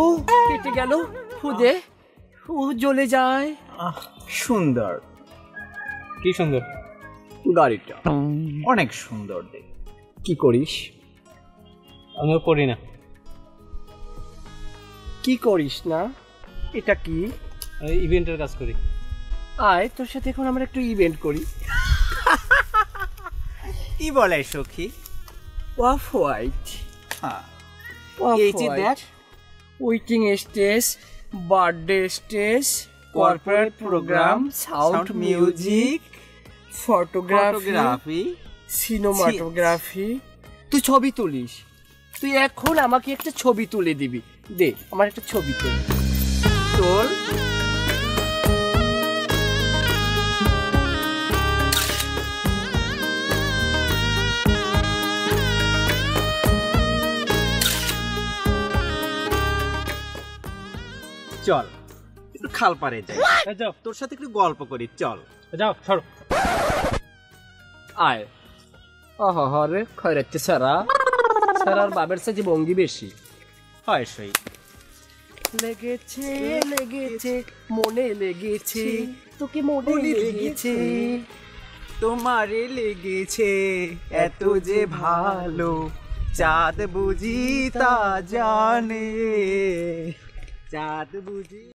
ও কেটে গেল, খুদে ও জ্বলে যায়। সুন্দর, কি সুন্দর গাড়িটা, অনেক সুন্দর দেখ। কি করিস? আমিও করি না। কি করিস না? এটা কি? আমি ইভেন্টের কাজ করি। আয় তোর সাথে এখন আমরা একটু ইভেন্ট করি। কি বলে সখী? অফ হোয়াইট, হ্যাঁ, এই যে দেখ, wedding stage, birthday stage, corporate programme, sound music, photography, cinematography. তুই ছবি তুলিস, তুই এখন আমাকে একটা ছবি তুলে দিবি। দে আমার একটা ছবি তুল। তোর চল একটু খাল পাড়ে যাই, যাও, তোর সাথে একটু গল্প করি, চল। যাও সরো। আয়। রে খয়রাচ্ছে সারা, সারার বাবের সাথে ভঙ্গি বেশি হয় সই। লেগেছে লেগেছে মনে লেগেছে, তোকে মনে লেগেছে, তোমারে লেগেছে এত যে ভালো, চাঁদ বুঝি তা জানে, চাঁদ বুঝি।